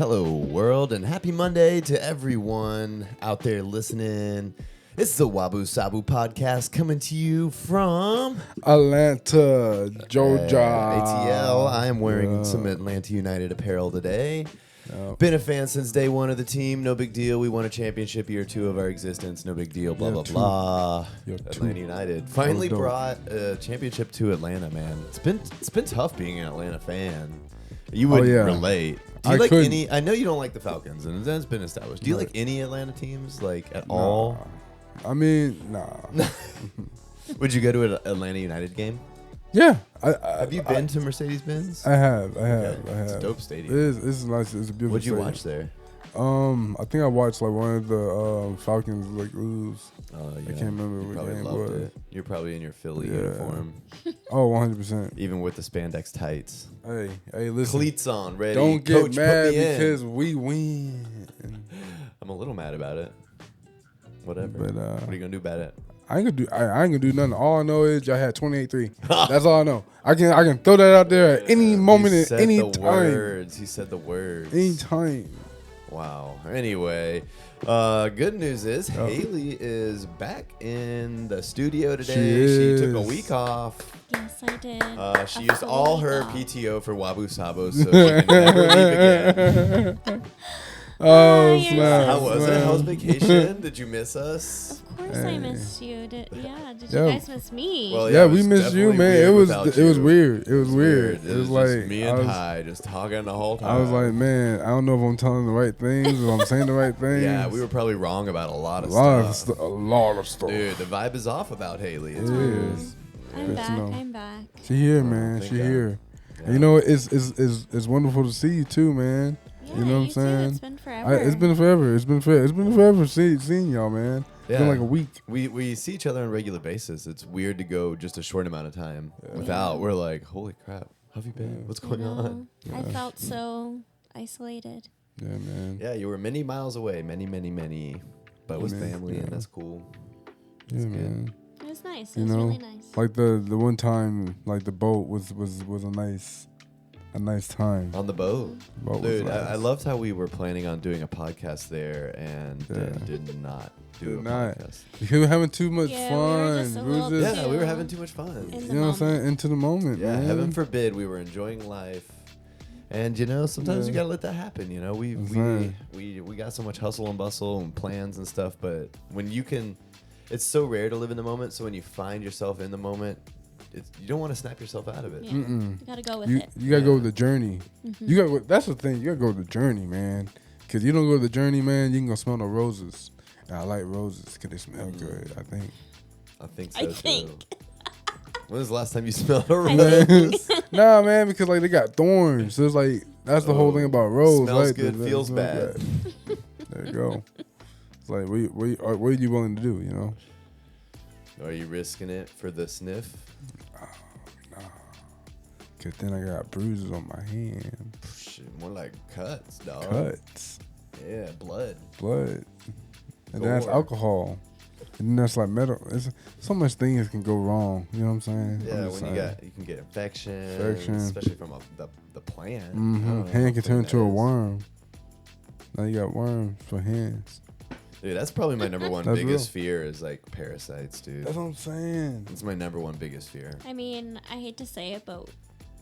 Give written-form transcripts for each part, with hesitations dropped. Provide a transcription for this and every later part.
Hello, world, and happy Monday to everyone out there listening. It's the WABU SABU podcast coming to you from Atlanta, Georgia. ATL. I am wearing some Atlanta United apparel today. Been a fan since day one of the team. No big deal. We won a championship year 2 of our existence. No big deal. Blah, blah, blah. Atlanta United finally brought a championship to Atlanta, man. It's been tough being an Atlanta fan. You wouldn't relate. Do you like any? I know you don't like the Falcons, and that's been established. Do you like any Atlanta teams, like at all? I mean, nah. Would you go to an Atlanta United game? Yeah. Have you been to Mercedes-Benz? I have. It's a dope stadium. It's nice. It's a beautiful. What'd you stadium. watch there? I think I watched like one of the Falcons like lose. Oh, yeah. I can't remember You what probably game it loved was. it. You're probably in your Philly uniform. Oh, 100%. Even with the spandex tights. Hey, listen. Cleats on, ready. Don't get Coach, mad put me in. because we win. I'm a little mad about it. Whatever. But, what are you gonna do about it? I ain't gonna do nothing. All I know is y'all had 28-3. That's all I know. I can throw that out there at any moment, at any time. He said the words. Any time. Wow. Anyway, good news is Haley is back in the studio today. She took a week off. Yes, I did. She used all her PTO for WABU SABU, so she can never leave again. Oh, snap. How was it? How was vacation? Did you miss us? Of course I missed you. Did you guys miss me? Well, yeah, we missed you, man. It was weird. It was weird. It was like me and Ty just talking the whole time. I was like, man, I don't know if I'm telling the right things, if I'm saying the right things. Yeah, we were probably wrong about a lot of stuff. A lot of stuff. Dude, the vibe is off about Haley. It's weird. I'm back. She here, man. She here. Yeah. And you know, it's wonderful to see you too, man. Yeah, you know what I'm saying? It's been forever. It's been forever. It's been forever seeing y'all, man. It's been like a week. We see each other on a regular basis. It's weird to go just a short amount of time without. We're like, holy crap, how have you been? What's going on? I felt so isolated. Yeah, man. Yeah, you were many miles away, many, but with family, and that's cool. Yeah, man. It was nice. It was really nice. Like the one time, like the boat was a nice time On the boat. Dude, nice. I loved how we were planning on doing a podcast there and then did not do a podcast. Because we were having too much fun. We were having too much fun. You know what I'm saying? Into the moment, man. Heaven forbid we were enjoying life. And sometimes you gotta let that happen. We got so much hustle and bustle and plans and stuff, but when you can, it's so rare to live in the moment. So when you find yourself in the moment, you don't want to snap yourself out of it. Yeah. You gotta go with it. You gotta go with the journey. Mm-hmm. That's the thing. You gotta go with the journey, man. Because you don't go with the journey, man, you can go smell no roses. And I like roses because they smell good. I think so too. When was the last time you smelled a rose? Nah, man, because like they got thorns. So it's like that's the whole thing about rose. Smells right? good, feels bad. There you go. It's like what are you willing to do? You know? Are you risking it for the sniff? No. Because then I got bruises on my hand. Shit, more like cuts, dog. Cuts. Yeah, blood. And that's alcohol. And then that's like metal. It's so much things can go wrong. You know what I'm saying? Yeah, you can get infection, especially from the plant. Mm-hmm. Hand can turn into a worm. Now you got worms for hands. Dude, that's probably my number one biggest fear is like parasites, dude. That's what I'm saying. It's my number one biggest fear. I mean, I hate to say it, but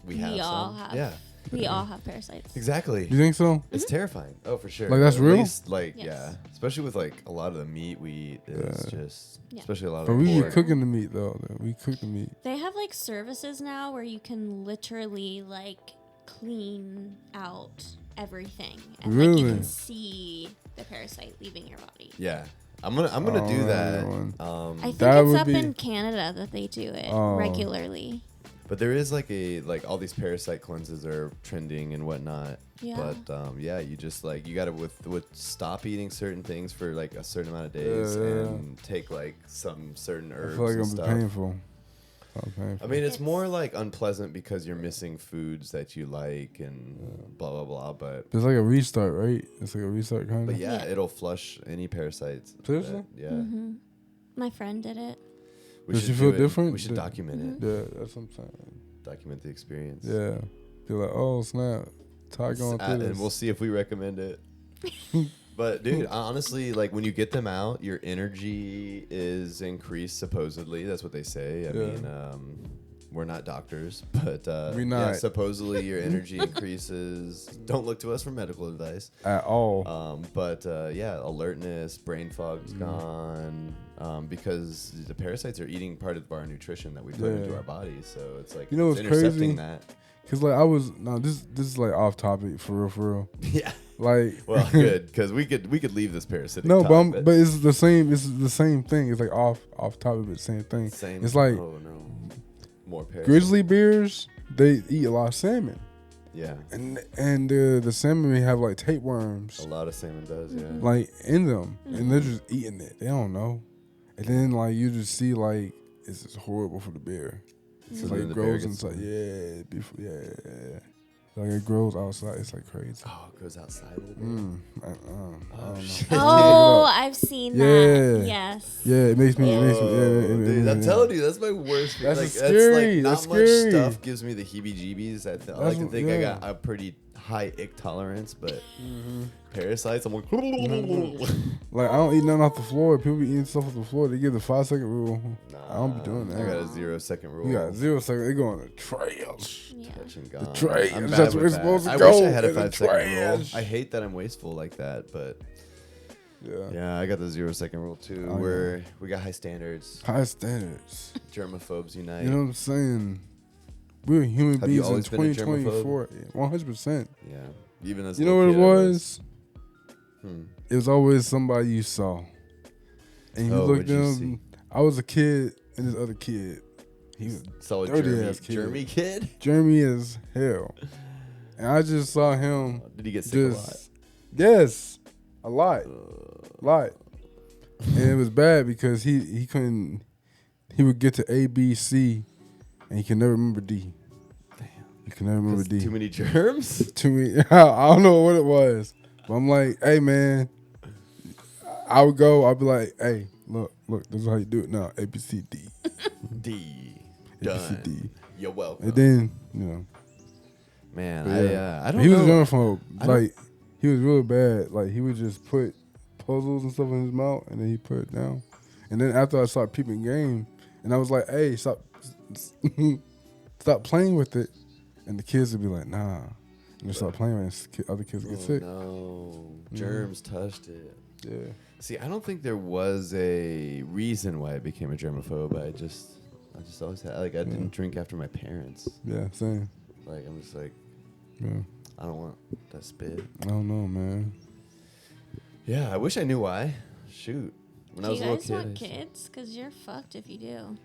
we all have. Yeah. We all have parasites. Exactly. You think so? It's terrifying. Oh, for sure. Like that's real? Least, yes. Especially with like a lot of the meat we eat is just, especially a lot of but the we pork. be cooking the meat though. We cook the meat. They have like services now where you can literally like clean out everything and like you can see the parasite leaving your body. Yeah. I'm gonna do that. I think it's up in Canada that they do it regularly. But there is like all these parasite cleanses are trending and whatnot. Yeah. But you just like you gotta with stop eating certain things for like a certain amount of days and take like some certain herbs. I feel like and I'm stuff. painful. I mean, it's more like unpleasant because you're missing foods that you like and blah blah blah. But it's like a restart, right? It's like a restart kind of. But it'll flush any parasites. Seriously? Mm-hmm. My friend did it. Does she feel different? We should document it. Yeah, that's what I'm saying. Document the experience. Yeah. Feel like, oh snap. Try going through this. And we'll see if we recommend it. But dude, honestly, like when you get them out, your energy is increased. Supposedly, that's what they say. I mean, we're not doctors, but we not. Yeah, supposedly your energy increases. Don't look to us for medical advice at all. But yeah, alertness, brain fog's gone. Because the parasites are eating part of our nutrition that we put into our bodies, so it's like it's intercepting crazy? that. Cause like this is like off topic for real. Yeah. Like, well, good, because we could leave this parasitic. No, topic, but it's the same. It's the same thing. It's like off topic, but same thing. Same. It's like more parasites. Grizzly bears. They eat a lot of salmon. Yeah. And the salmon may have like tapeworms. A lot of salmon does, yeah. Like in them, and they're just eating it. They don't know. And then like you just see like it's just horrible for the bear. So like it grows inside. Like it grows outside. It's like crazy. Oh, it grows outside of the bear. Oh, I've seen that. Yes. Yeah, it makes me. Dude, I'm telling you, that's my worst. That's like, scary. That's like, not that's much scary. stuff gives me the heebie-jeebies. I like to think I got a pretty high ick tolerance, but parasites, I'm like, like I don't eat nothing off the floor. People be eating stuff off the floor. They give the 5-second rule. I don't be doing that. I got a 0-second rule. You got 0 second. They go on the trash. Yeah. Touch and gone. The trash. I'm That's bad where with it's supposed that. to go. I wish I had a in the 5-second rule. trash. I hate that I'm wasteful like that, but yeah, I got the 0-second rule too. Where we got high standards. High standards. Germaphobes unite. You know what I'm saying? We're human Have you beings in always been a germaphobe? 2024. 100%. Yeah. Even as You know what it was? Hmm. It was always somebody you saw. And you looked at them. I was a kid and this other kid. He was so dirty ass kid. Jeremy kid? Jeremy as hell. And I just saw him. Did he get sick a lot? Yes. A lot. And it was bad because he couldn't. He would get to A, B, C, and he can never remember D. Damn. You can never remember D. Too many germs? Too many. I don't know what it was. But I'm like, hey, man. I would go. I'd be like, hey, look, this is how you do it now. A, B, C, D. D. A, B, C, D. You're welcome. And then, you know. Man, yeah. I don't know. He was a germaphobe. Like, he was real bad. Like, he would just put puzzles and stuff in his mouth, and then he put it down. And then after I started peeping game, and I was like, hey, stop playing with it. And the kids would be like, nah. And they start playing with it, and other kids get sick. No. Germs touched it. Yeah. See, I don't think there was a reason why I became a germaphobe. I just always had, like, I didn't drink after my parents. Yeah, same. Like, I'm just like, Yeah. I don't want that spit. I don't know, man. Yeah, I wish I knew why. Shoot. When I was a little kid. Do you guys want kids? Because you're fucked if you do.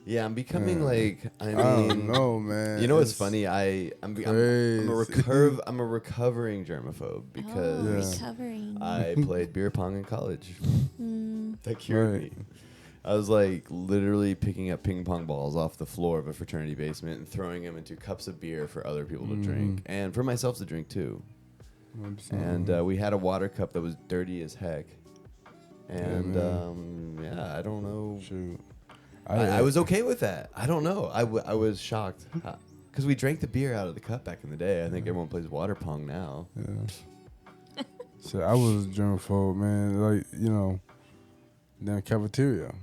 Yeah, I'm becoming like, I don't mean, know, man. You know what's funny? I'm a recovering germaphobe because recovering. I played beer pong in college. That cured me. I was like literally picking up ping pong balls off the floor of a fraternity basement and throwing them into cups of beer for other people to drink and for myself to drink too. And we had a water cup that was dirty as heck. And I don't know. Shoot. I was okay with that. I don't know. I was shocked because we drank the beer out of the cup back in the day. I think everyone plays water pong now. Yeah. So I was a germaphobe, man. Like, you know, down cafeteria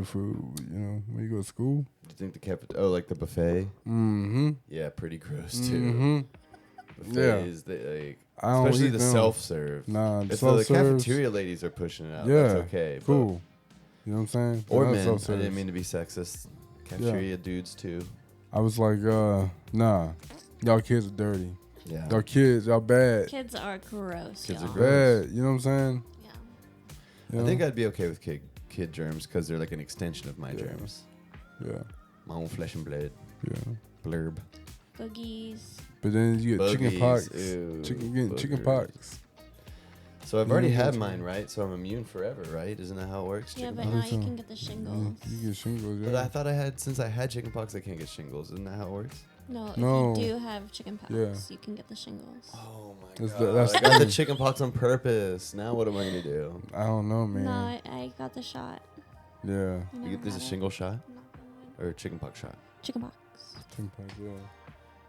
food. You know, when you go to school. Do you think the cafeteria? Oh, like the buffet. Mm-hmm. Yeah, pretty gross too. Buffets, especially the self-serve. Nah, if the cafeteria ladies are pushing it out, that's okay. Cool. You know what I'm saying? Or men. I didn't mean to be sexist. Cafeteria dudes too. I was like, nah, y'all kids are dirty. Yeah. Y'all kids, y'all bad. Kids are gross. Kids y'all. are gross. Bad. You know what I'm saying? Yeah. You know? I think I'd be okay with kid germs because they're like an extension of my germs. Yeah. My own flesh and blood. Yeah. Blurb. Boogies. But then you get chicken pox. Ew, chicken pox. So I've already had mine, right? So I'm immune forever, right? Isn't that how it works? Yeah, but Chickenpox? now you can get the shingles. Yeah, you get shingles, yeah. But I thought since I had chickenpox, I can't get shingles. Isn't that how it works? No, No. if you do have chickenpox, you can get the shingles. Oh my That's god! that's I got the chickenpox on purpose. Now what am I gonna do? I don't know, man. No, I got the shot. Yeah. You get this a shingle shot No, or a chickenpox shot? chickenpox. Chickenpox, yeah.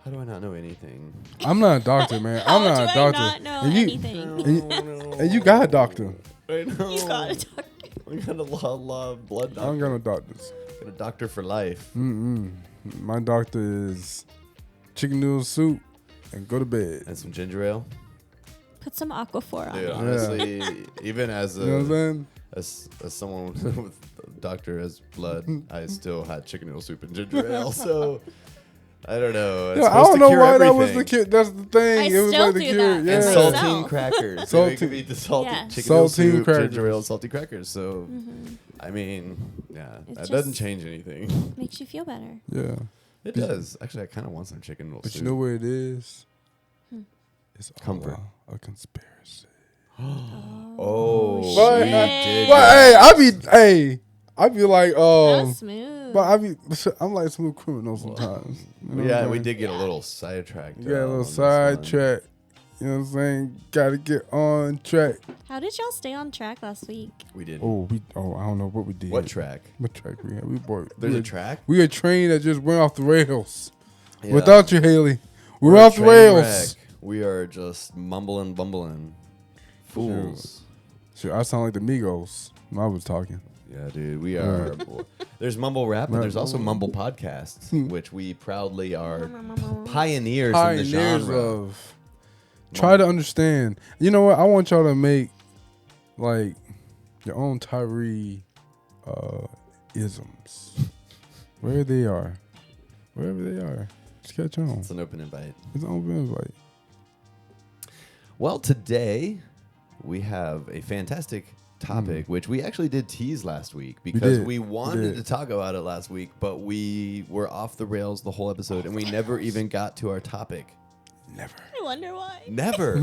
How do I not know anything? I'm not a doctor, man. I'm not a doctor. I not know and you, anything? and you got a doctor. I know. You got a doctor. I got a lot of blood doctor. I don't got no doctors. Got a doctor for life. My doctor is chicken noodle soup and go to bed. And some ginger ale. Put some Aquaphor on Dude, it. honestly, even as You know what I'm saying? as someone with a doctor as blood, I still had chicken noodle soup and ginger ale. So I don't know. It's Yeah, I supposed don't to know cure why everything. that was the cure. That's the thing. I it was still like the do cure. that. Yeah. And Myself. saltine crackers. Saltine. We could eat the salty Yeah. chicken noodle Saltine soup, crackers. ginger ale, and salty crackers. So, I mean, yeah, It's that doesn't just- change anything. Makes you feel better. Yeah. It does. Actually, I kind of want some chicken noodle But soup. you know what it is? It's all Comfort. a conspiracy. Oh, But- we shit. did But that. I be like, That's smooth. but I'm like smooth criminal sometimes. You know what Yeah, I'm we saying? did get a little sidetracked. We got a on little this one. sidetrack. You know what I'm saying? Got to get on track. How did y'all stay on track last week? We did. Oh, I don't know what we did. What track? What track we had? We bought. There's we a had- track? We a train that just went off the rails. Yeah. Without you, Haley. We're a off the train rails. wreck. We are just bumbling. Fools. Sure, I sound like the Migos when I was talking. Yeah, dude, we are. There's mumble rap, but there's also mumble podcasts, Hmm. which we proudly are pioneers in the genre. Of. Try to understand. You know what? I want y'all to make like your own Tyree isms. Wherever they are. Just catch on. It's an open invite. It's an open invite. Well, today we have a fantastic topic, which we actually did tease last week because did. we wanted did. to talk about it last week, but we were off the rails the whole episode, and we never even got to our topic. Never. I wonder why. Never.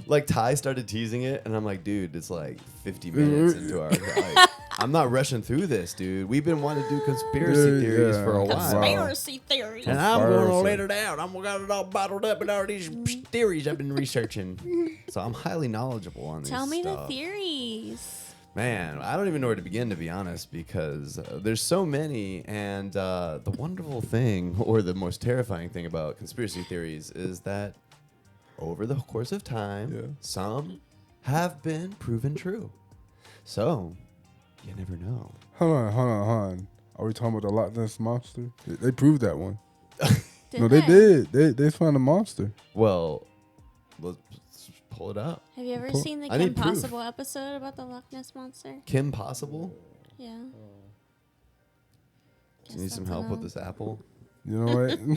Like Ty started teasing it, and I'm like, dude, it's like 50 minutes into our. Like, I'm not rushing through this, dude. We've been wanting to do conspiracy theories for a while. Conspiracy theory. And I'm going to let it out. I'm going to got it all bottled up in all these theories I've been researching. So I'm highly knowledgeable on these Tell me stuff. the theories. Man, I don't even know where to begin, to be honest, because there's so many. And the wonderful thing, or the most terrifying thing about conspiracy theories is that over the course of time, some have been proven true. So you never know. Hold on. Are we talking about the Loch Ness Monster? They proved that one. No, they? they did. They found a monster. Well, let's pull it up. Have you ever Pull- seen the I Kim need proof. Possible episode about the Loch Ness Monster? Kim Possible? Yeah. You Guess need some that's a help with no. this apple? You know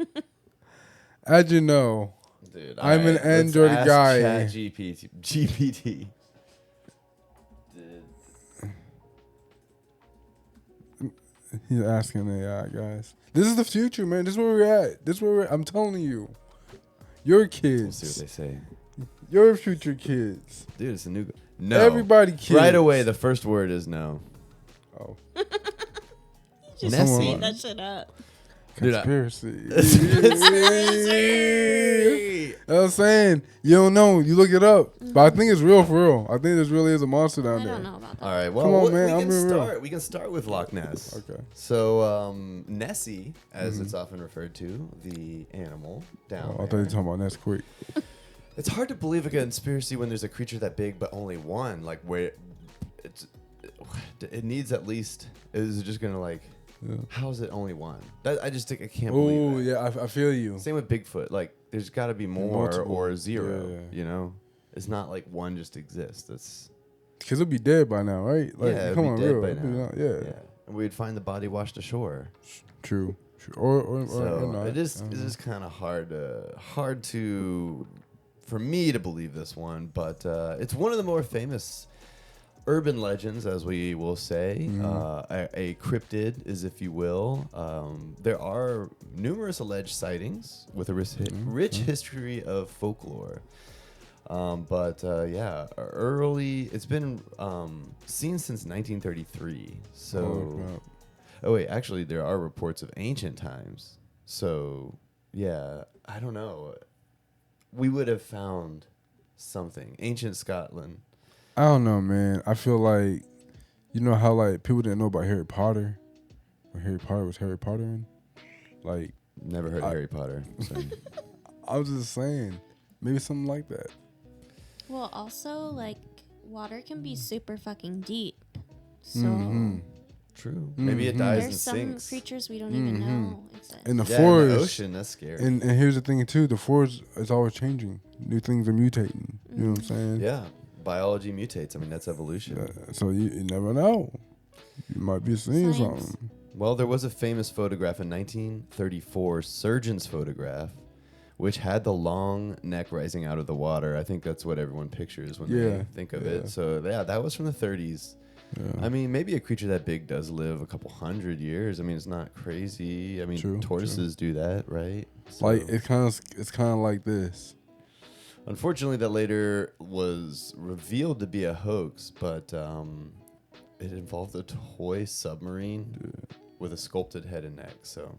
what? As you know, Dude, I'm an let's Android ask guy. GPT. he's asking AI, guys. This is the future, man. This is where we're at. I'm telling you. Your We'll see what kids. they say. Your future kids. Dude, it's a new. No. Everybody kids. Right away, the first word is no. Oh. Just Nessie. made that shit up. Dude, Conspiracy. You know what I'm saying? You don't know. You look it up. But I think it's real for real. I think this really is a monster down I there. don't know about that. All right, well, Come on, man, we I'm can being real. start. We can start with Loch Ness. Okay. So, Nessie, as it's often referred to, the animal down Oh, I thought you there. were talking about Nesquik. It's hard to believe a conspiracy when there's a creature that big, but only one. Like, where it needs at least. Is it just gonna like? Yeah. How is it only one? I just think I can't believe Oh, that. yeah. I feel you. Same with Bigfoot. Like, there's got to be more Multiple. or zero. Yeah. You know, it's not like one just exists. That's Because it'll be dead by now, right? Like, yeah, it'd come be on, dead real. by It'd be now. not- yeah. and we'd find the body washed ashore. True. Or So not. it is I don't know. kind of hard to for me to believe this one, but it's one of the more famous urban legends, as we will say. A cryptid, is if you will. There are numerous alleged sightings with a rich history of folklore. It's been seen since 1933. So. Oh, wait, actually, there are reports of ancient times. So, yeah, I don't know. We would have found something. Ancient Scotland. I don't know, man. I feel like, you know how, like, people didn't know about Harry Potter? When Harry Potter was Harry Potter in? Like, Never heard of Harry Potter. So. I was just saying, maybe something like that. Well, also, like, water can be super fucking deep. So True. Maybe it dies there's some and sinks. creatures we don't even know exist. In the In forest, the ocean, that's scary. and here's the thing too: the forest is always changing. New things are mutating. You know what I'm saying? Yeah, biology mutates. I mean, that's evolution. So you never know. You might be seeing Science. something. Well, there was a famous photograph in 1934, surgeon's photograph, which had the long neck rising out of the water. I think that's what everyone pictures when they think of it. So, yeah, that was from the 30s. Yeah. I mean, maybe a creature that big does live a couple hundred years. I mean, it's not crazy. I mean, tortoises do that, right? So, like, it's kind of like this. Unfortunately, that later was revealed to be a hoax, but it involved a toy submarine with a sculpted head and neck. So,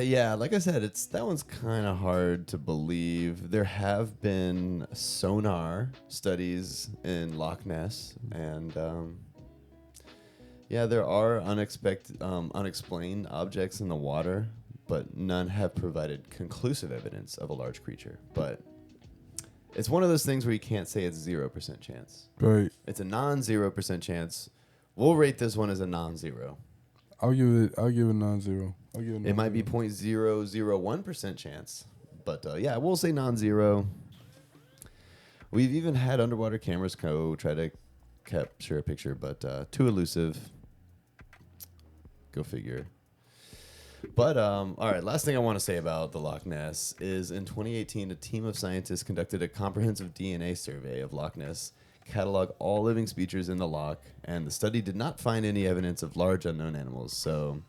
yeah, like I said, that one's kind of hard to believe. There have been sonar studies in Loch Ness, and there are unexplained objects in the water, but none have provided conclusive evidence of a large creature. But it's one of those things where you can't say it's 0% chance. Right. It's a non-0% chance. We'll rate this one as a non-zero. I'll give it non-zero. It might be 0.001% chance, but we'll say non-zero. We've even had underwater cameras try to capture a picture, but too elusive. Go figure. But all right, last thing I want to say about the Loch Ness is in 2018, a team of scientists conducted a comprehensive DNA survey of Loch Ness, cataloged all living species in the loch, and the study did not find any evidence of large unknown animals. So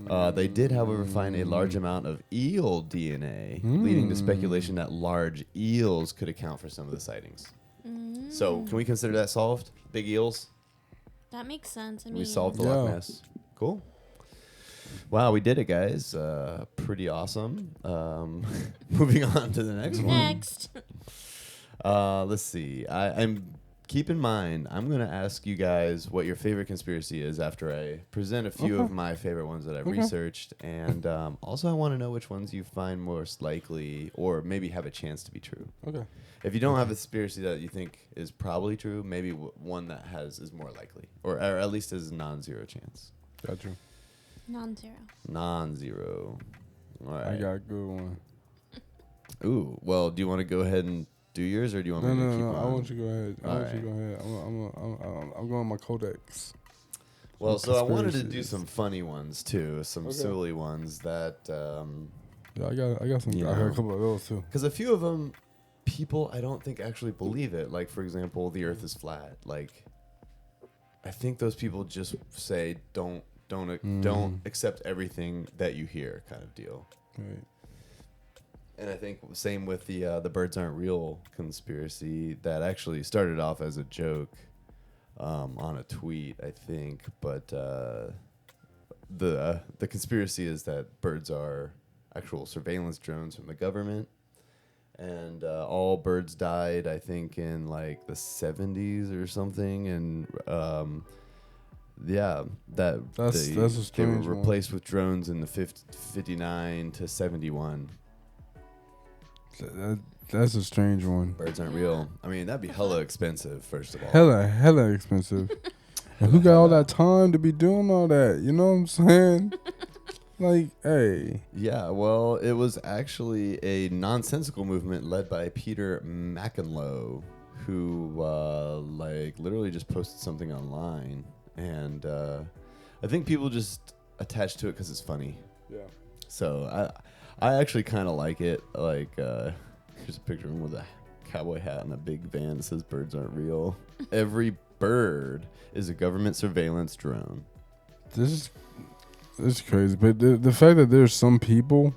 they did, however, find a large amount of eel DNA, leading to speculation that large eels could account for some of the sightings. So can we consider that solved? Big eels? That makes sense. I mean, We solved the Loch Ness. Cool. Wow, we did it, guys. Pretty awesome. Moving on to the next one. Next. Let's see. I'm keep in mind, I'm going to ask you guys what your favorite conspiracy is after I present a few of my favorite ones that I've researched. And also, I want to know which ones you find most likely or maybe have a chance to be true. Okay. If you don't have a conspiracy that you think is probably true, maybe one that is more likely or at least has a non-zero chance. Gotcha. Non-zero. All right. I got a good one. Ooh. Well, do you want to go ahead and do yours, or do you want me to keep on? I want you to go ahead. I'm going my codex. Well, so I wanted to do some funny ones too, some silly ones that. I got some. I heard a couple of those too. Because a few of them, people I don't think actually believe it. Like, for example, the Earth is flat. Like, I think those people just say don't accept everything that you hear, kind of deal. Right. And I think same with the birds aren't real conspiracy that actually started off as a joke on a tweet, I think. But the conspiracy is that birds are actual surveillance drones from the government. And all birds died, I think, in like the 70s or something. And that's a strange they were replaced with drones in the 59 to 71. That's a strange one. Birds aren't real. I mean, that'd be hella expensive, first of all. Hella expensive. And who got all that time to be doing all that? You know what I'm saying? Like, hey. Yeah, well, it was actually a nonsensical movement led by Peter McEnloe, who, literally just posted something online. And I think people just attached to it because it's funny. Yeah. So, I actually kind of like it. Like, here's a picture of him with a cowboy hat and a big van that says birds aren't real. Every bird is a government surveillance drone. This is crazy. But the fact that there's some people.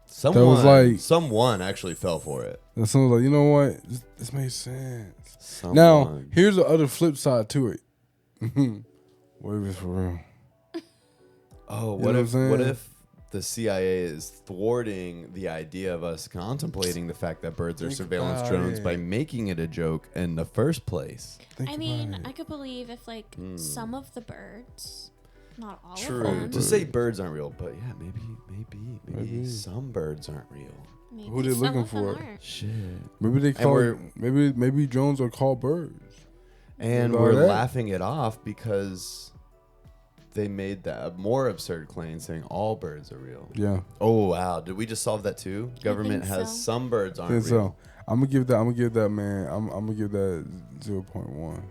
Someone actually fell for it. And someone was like, you know what? This makes sense. Now, here's the other flip side to it. What if it's for real? Oh, what if the CIA is thwarting the idea of us contemplating the fact that birds are surveillance drones by making it a joke in the first place? I mean, I could believe if some of the birds Not all True. of them. To say birds aren't real, but yeah, maybe some birds aren't real. Maybe Who they some looking of them for? aren't. Shit. Maybe they call maybe drones are called birds. And we're laughing it off because they made that more absurd claim saying all birds are real. Yeah. Oh wow! Did we just solve that too? Government has some birds aren't real. So I'm gonna give that. I'm gonna give that 0.1.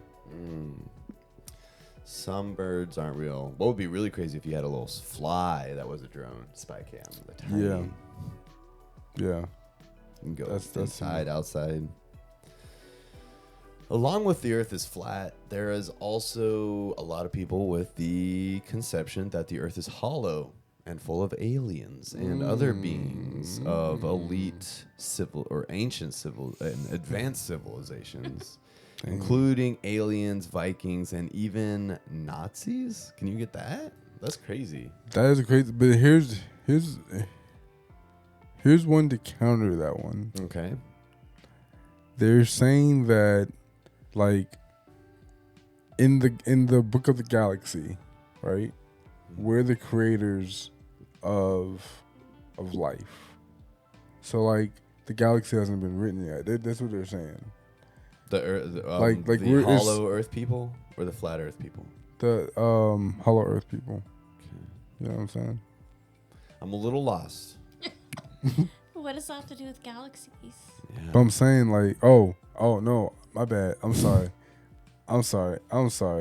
Some birds aren't real. What would be really crazy if you had a little fly that was a drone spy cam? Yeah. You can go inside, outside. Along with the Earth is flat, there is also a lot of people with the conception that the Earth is hollow and full of aliens and other beings of elite civil or ancient civil and advanced civilizations, including aliens, Vikings, and even Nazis. Can you get that? That's crazy. That is crazy. But here's one to counter that one. Okay. They're saying that, like, in the Book of the Galaxy, right? We're the creators of life. So, like, the galaxy hasn't been written yet. That's what they're saying. The hollow Earth people or the flat Earth people? The hollow Earth people. Okay. You know what I'm saying? I'm a little lost. What does that have to do with galaxies? Yeah. But I'm saying, like, oh no, my bad. I'm sorry. It's all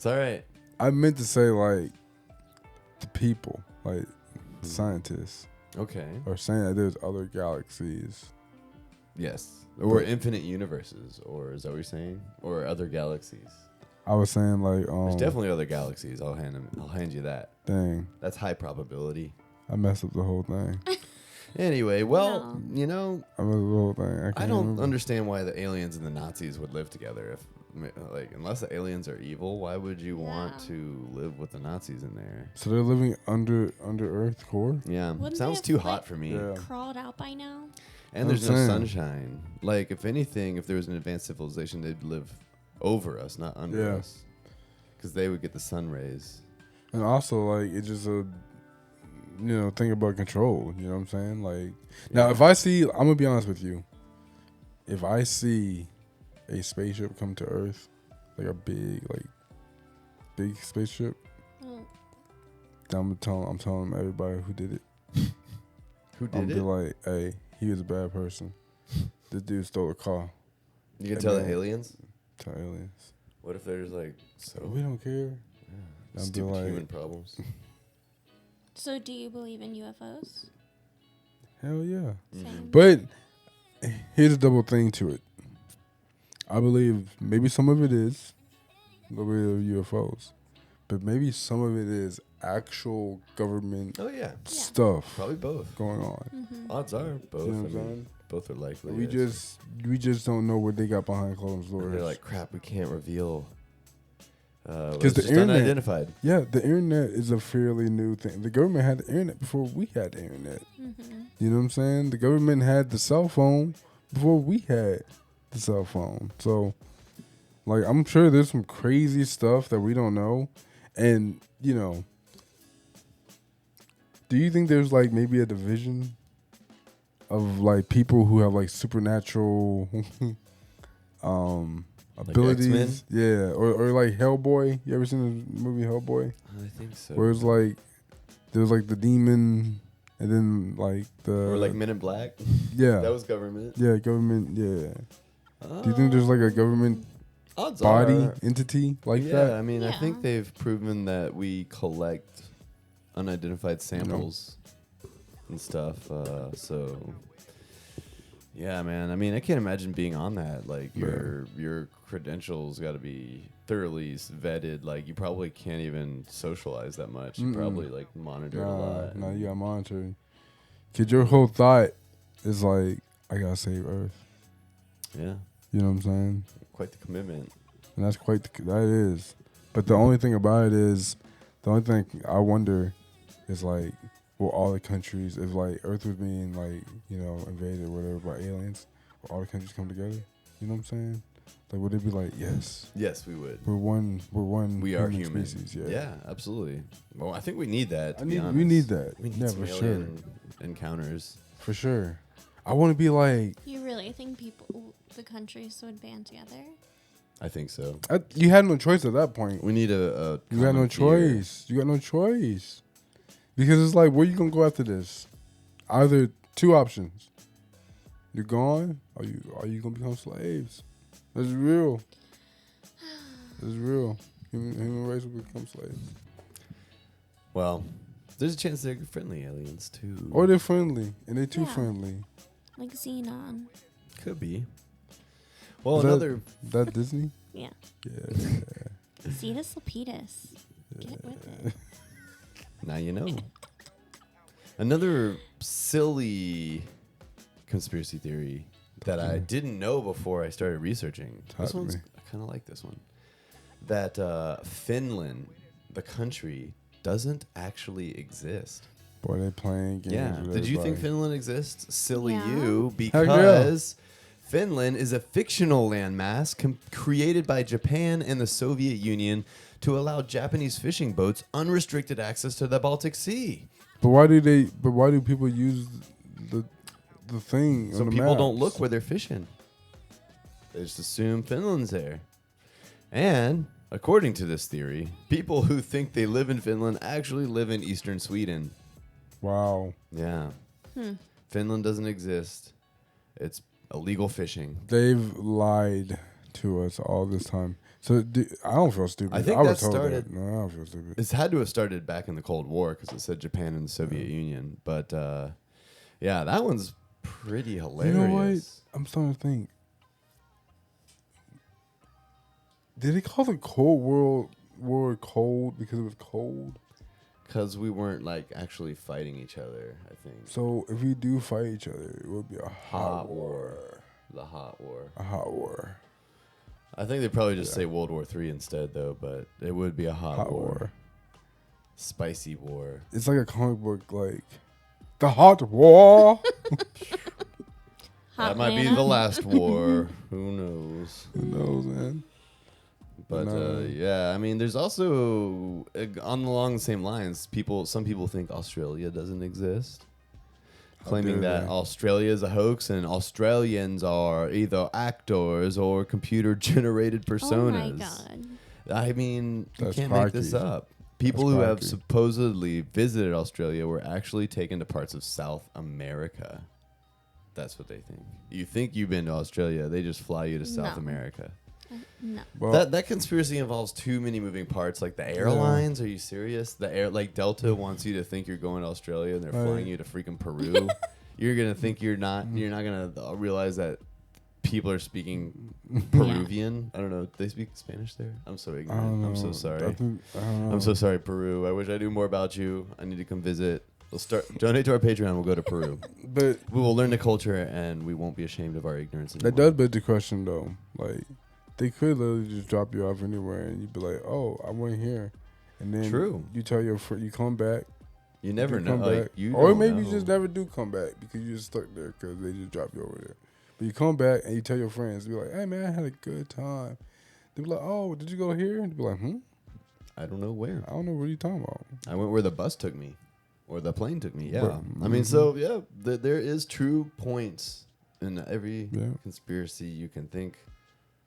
right. I meant to say, like, the people, like scientists. Okay. Are saying that there's other galaxies. Yes. Or infinite universes, or is that what you're saying? Or other galaxies. I was saying, like, there's definitely other galaxies. I'll hand you that. Dang. That's high probability. I messed up the whole thing. Anyway, well, you know, I messed up the whole thing. I don't understand why the aliens and the Nazis would live together. Unless the aliens are evil, why would you want to live with the Nazis in there? So they're living under Earth core? Yeah. Wouldn't Sounds too hot for me. Yeah. Crawled out by now? And there's no sunshine. Like, if anything, if there was an advanced civilization, they'd live over us, not under us. Because they would get the sun rays. And also, like, it's just a, thing about control. You know what I'm saying? Like, now, if I see, I'm going to be honest with you. If I see a spaceship come to Earth, like a big spaceship, I'm telling everybody who did it. Who did it? I'm be like, hey, he was a bad person. This dude stole a car. You can tell the aliens? Tell aliens. What if there's like, we don't care. Yeah. Stupid human problems. So do you believe in UFOs? Hell yeah. Same. But here's a double thing to it. I believe maybe some of it is a little bit of UFOs, but maybe some of it is actual government stuff. Probably both going on. Mm-hmm. Odds are both. You know what I'm saying? Both are likely. We just don't know what they got behind closed doors. And they're like, crap, we can't reveal. Because the internet, unidentified. Yeah, the internet is a fairly new thing. The government had the internet before we had the internet. Mm-hmm. You know what I'm saying? The government had the cell phone before we had the cell phone. So, like, I'm sure there's some crazy stuff that we don't know. And, do you think there's, like, maybe a division of, like, people who have, like, supernatural abilities? Like X-Men? Yeah. Or like Hellboy. You ever seen the movie Hellboy? I think so. Where it's like, there's like the demon and then like the... Or like Men in Black? Yeah. That was government. Yeah, government, yeah. Do you think there's like a government body entity like that? Yeah, I mean, I think they've proven that we collect unidentified samples and stuff. So, yeah, man. I mean, I can't imagine being on that. Like, your credentials got to be thoroughly vetted. Like, you probably can't even socialize that much. You probably, like, monitor a lot. No, you got to monitor. Because your whole thought is like, I got to save Earth. Yeah. You know what I'm saying? Quite the commitment. And that's that is. But the only thing about it is, the only thing I wonder is like, will all the countries, if like Earth was being like, invaded or whatever by aliens, will all the countries come together? You know what I'm saying? Like, would it be like, yes? Yes, we would. We're one. We are human. species. Yeah, absolutely. Well, I think we need that. To be we honest. need that. We need Yeah, some for alien encounters. For sure. I want to be like. You really think the countries would band together? I think so. You had no choice at that point. We need a You got no choice. You got no choice. Because it's like, where you gonna go after this? Either two options. You're gone, or you gonna become slaves? That's real. That's real. Human race will become slaves. Well, there's a chance they're friendly aliens too. Or they're friendly, and they're too friendly. Like Xenon. Could be. Well, Is another. That Disney? Yeah. Yeah. Cetus Lapidus. Get with it. Now you know. Another silly conspiracy theory that I didn't know before I started researching. I kind of like this one. That Finland, the country, doesn't actually exist. Boy, they playing games. Yeah. With Did you think everybody. Finland exists? Silly Yeah. you, Heck yeah. because Finland is a fictional landmass created by Japan and the Soviet Union to allow Japanese fishing boats unrestricted access to the Baltic Sea. But why do people use the thing? So on the people maps? don't look where they're fishing. They just assume Finland's there. And according to this theory, people who think they live in Finland actually live in eastern Sweden. Wow. Yeah. Finland doesn't exist. It's illegal fishing. They've lied to us all this time. So I don't feel stupid. I think was that told started. That. No, I don't feel stupid. It's had to have started back in the Cold War because it said Japan and the Soviet Union. But yeah, that one's pretty hilarious. You know what? I'm starting to think. Did they call the Cold War cold because it was cold? Because we weren't like actually fighting each other, I think. So if we do fight each other, it would be a hot war. The hot war. A hot war. I think they'd probably just say World War III instead, though, but it would be a hot war. Spicy war. It's like a comic book, like the hot war. That might be the last war. Who knows? Who knows, man? But yeah, I mean, there's also along the same lines. Some people think Australia doesn't exist, claiming that Australia is a hoax and Australians are either actors or computer-generated personas. Oh my god! I mean, That's you can't make this cocky. up. People who have cocky. supposedly visited Australia were actually taken to parts of South America. That's what they think. You think you've been to Australia, they just fly you to South No. America. No. Well, That conspiracy involves too many moving parts. Like the airlines, are you serious? Like Delta wants you to think you're going to Australia and they're Right. flying you to freaking Peru. You're gonna think you're not. You're not gonna realize that people are speaking Peruvian. I don't know. They speak Spanish there. I'm so I ignorant. don't know. I'm so sorry. I don't know. I'm so sorry, Peru. I wish I knew more about you. I need to come visit. We'll donate to our Patreon. We'll go to Peru. But We will learn the culture, and we won't be ashamed of our ignorance anymore. that does beg the question, though. Like, they could literally just drop you off anywhere, and you'd be like, "Oh, I went here," and then True. you tell your friend, you come back. You never you know. come Like, back. you Or don't maybe know. you just never do come back because you just stuck there because they just dropped you over there. But you come back and you tell your friends, be like, "Hey man, I had a good time." They be like, "Oh, did you go here?" And they be like, I don't know where. I don't know what you talking about." I went where the bus took me, or the plane took me. Yeah, But- I mean, so yeah, there is true points in every Yeah. conspiracy you can think.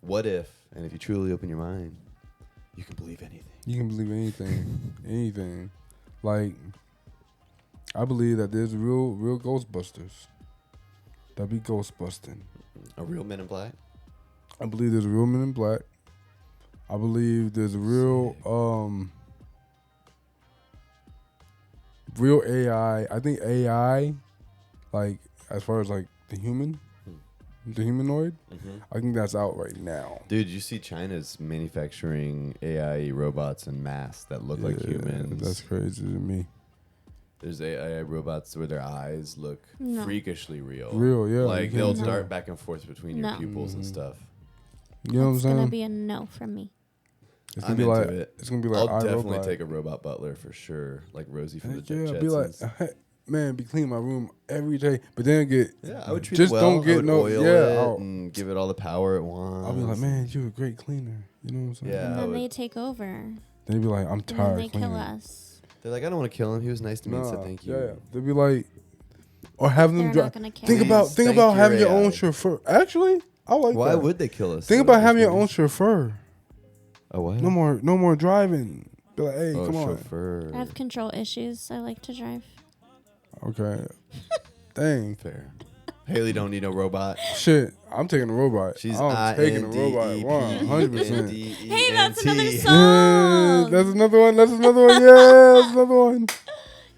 What if? And if you truly open your mind, you can believe anything. You can believe anything, anything. Like, I believe that there's real Ghostbusters. That be Ghostbusting. A real Men in Black. I believe there's a real Men in Black. I believe there's a real real AI. I think AI, like as far as like the humanoid, I think that's out right now. Dude, you see China's manufacturing AI robots and masks that look like Yeah, humans. That's crazy to me. There's AI robots where their eyes look No. freakishly real. Real, yeah. Like yeah, they'll yeah. dart back and forth between your No. pupils and stuff. You know what I'm It's gonna saying? be a no from me. It's I'm gonna be into like it. it's gonna be like I'll definitely iRobot. take a robot butler for sure, like Rosie from the Heck yeah, I'll be like, Jetsons. hey, man, be cleaning my room every day, but then get I would treat just it well. don't get I would no oil it and give it all the power it wants. I'll be like, man, you're a great cleaner. You know what I'm saying? Yeah, And then they take over. They'd be like, I'm tired. And then they cleaning. kill us. They're like, I don't want to kill him. He was nice to me, so thank you. Yeah, they'd be like, or have them drive. Think about Thank having your your own AI. chauffeur. Actually, I like that. Why would they kill us? Think about having your own chauffeur. Oh, what? No more driving. Be like, hey, come on. Chauffeur. I have control issues. I like to drive. Okay. Dang. Fair. Haley don't need no robot. Shit, I'm taking a robot. She's I'm taking a robot. 100%. Hey, that's another Yeah, song. that's another one. That's another one. Yeah, that's another one.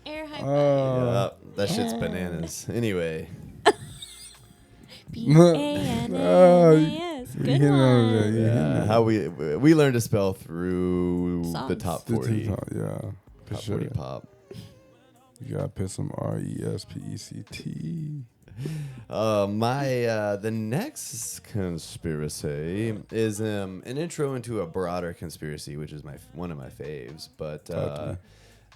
Air high five. Yeah, that shit's bananas. Anyway. B-A-N-A-N-A-S. Good one. Yeah, how we learned to spell through Songs. the top 40. Yeah, for Top sure. 40 pop. You gotta put some RESPECT. The next conspiracy is an intro into a broader conspiracy, which is one of my faves. But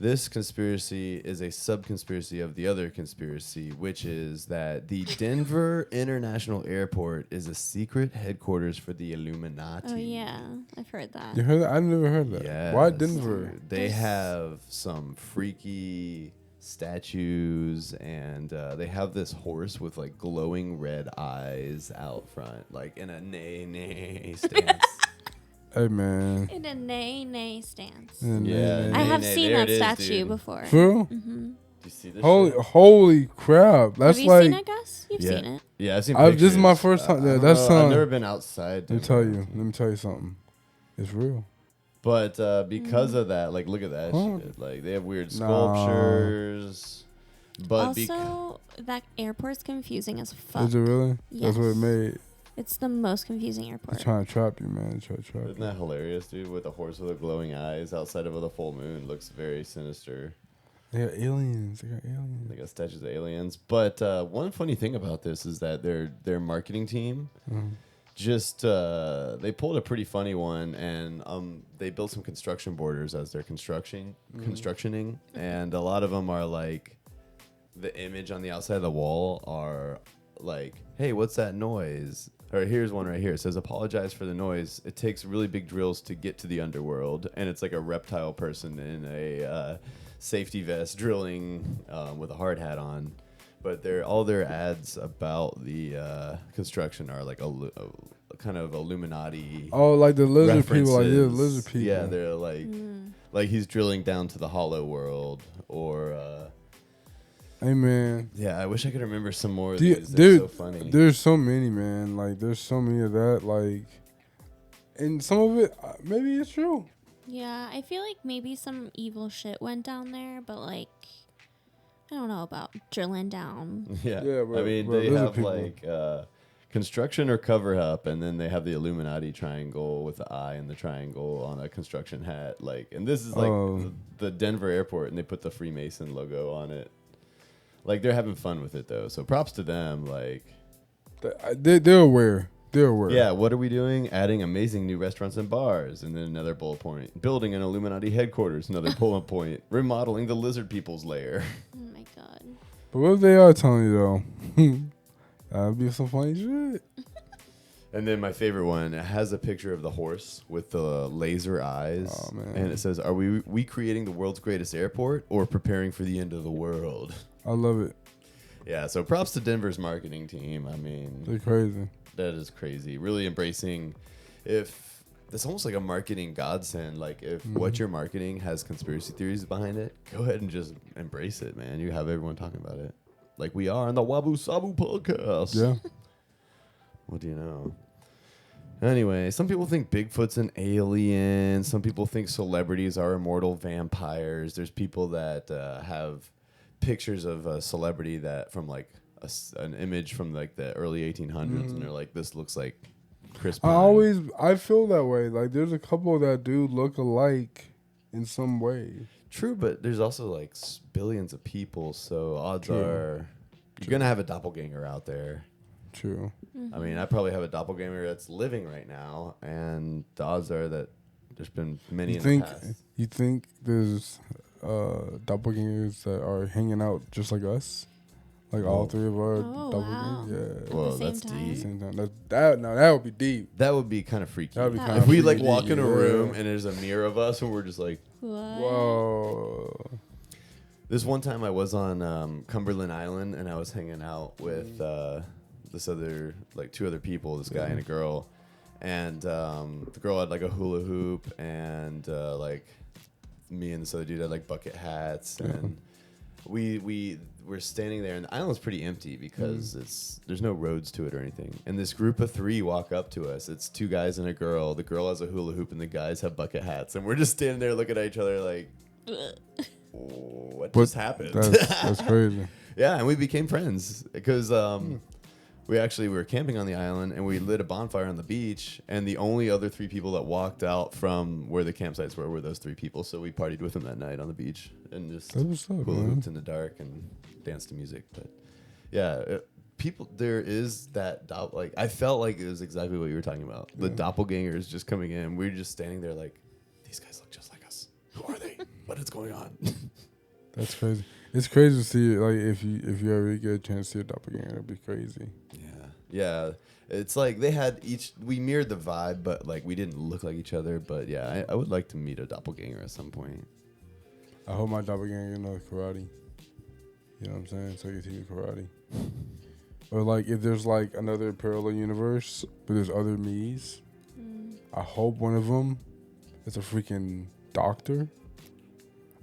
this conspiracy is a sub-conspiracy of the other conspiracy, which is that the Denver International Airport is a secret headquarters for the Illuminati. Oh, yeah. I've heard that. You heard that? I've never heard that. Yes, Why Denver? dude. They have some freaky statues, and they have this horse with like glowing red eyes out front, like in a nay stance. Hey, man. In a nay stance. Yeah, I have nay, seen there that it is, statue dude. before. True? Mm-hmm. Do you see this? Holy crap. That's have you like. seen it, Gus? You've seen it. Yeah, I've seen. This is my pictures. first time. I Yeah, don't that's know. I've never been outside. Let me tell you something. It's real. But because of that, like, look at that shit. Like, they have weird sculptures. But Also, that airport's confusing as fuck. Is it really? Yes. That's what it made. It's the most confusing airport. They're trying to trap you, man. Try to trap isn't that hilarious, dude? With a horse with glowing eyes outside of the full moon, looks very sinister. They got aliens. They got statues of aliens. But one funny thing about this is that their marketing team just they pulled a pretty funny one, and they built some construction borders as they're constructioning, and a lot of them are like the image on the outside of the wall are like, hey, what's that noise? Or here's one right here. It says, apologize for the noise. It takes really big drills to get to the underworld. And it's like a reptile person in a safety vest drilling with a hard hat on. But all their ads about the construction are like a kind of Illuminati. Oh, like the lizard people. Like references. lizard people. Yeah, they're like he's drilling down to the hollow world, or hey, man. yeah, I wish I could remember some more of these. They're so funny. There's so many, man. Like, there's so many of that. Like, and some of it, maybe it's true. Yeah, I feel like maybe some evil shit went down there, but like, I don't know about drilling down. Yeah, but, I mean, they have like construction or cover up, and then they have the Illuminati triangle with the eye and the triangle on a construction hat. Like, and this is like the Denver airport, and they put the Freemason logo on it. Like, they're having fun with it, though. So props to them. Like, they're aware. They're aware. Yeah, what are we doing? Adding amazing new restaurants and bars. And then another bullet point. Building an Illuminati headquarters. Another bullet point. Remodeling the lizard people's lair. Oh, my God. But what if they are telling you, though? That'd be some funny shit. And then my favorite one, it has a picture of the horse with the laser eyes. Oh, man. And it says, are we creating the world's greatest airport or preparing for the end of the world? I love it. Yeah, so props to Denver's marketing team. I mean, they're crazy. That is crazy. Really embracing, if it's almost like a marketing godsend. Like, if what you're marketing has conspiracy theories behind it, go ahead and just embrace it, man. You have everyone talking about it. Like we are on the WABU SABU podcast. Yeah. What do you know? Anyway, some people think Bigfoot's an alien. Some people think celebrities are immortal vampires. There's people that have pictures of a celebrity that from like an image from like the early 1800s, and they're like, this looks like Chris Pine. I feel that way. Like, there's a couple that do look alike in some way. True, but there's also like billions of people, so odds are you're gonna have a doppelganger out there. True. Mm-hmm. I mean, I probably have a doppelganger that's living right now, and the odds are that there's been many in the past. You think there's doppelgangers that are hanging out just like us. Like all three of our doppelgangers. Yeah. Well, At the same that's time. deep. Same time. That would be deep. That would be kind of freaky. That would be That kind If of we freaky. like walk in a Yeah. room and there's a mirror of us and we're just like, What? Whoa. this one time I was on Cumberland Island and I was hanging out with this other, like 2 other people, this guy and a girl. And the girl had like a hula hoop and like me and this other dude had like bucket hats. And we were standing there and the island's pretty empty because there's no roads to it or anything. And this group of 3 walk up to us. It's 2 guys and a girl. The girl has a hula hoop and the guys have bucket hats. And we're just standing there looking at each other like, what just happened? That's crazy. Yeah, and we became friends because we were camping on the island and we lit a bonfire on the beach. And the only other 3 people that walked out from where the campsites were those 3 people. So we partied with them that night on the beach and just That was up, hula man. hooped in the dark and danced to music. But yeah, there is that like I felt like it was exactly what you were talking about. The doppelgangers just coming in. We were just standing there like, these guys look just like us. Who are they? What is going on? That's crazy. It's crazy to see it. Like if you ever get a chance to see a doppelganger, it'd be crazy. Yeah. It's like we mirrored the vibe, but like we didn't look like each other. But yeah, I would like to meet a doppelganger at some point. I hope my doppelganger knows karate. You know what I'm saying? So you teach me karate. Or like if there's like another parallel universe, but there's other me's. I hope one of them is a freaking doctor.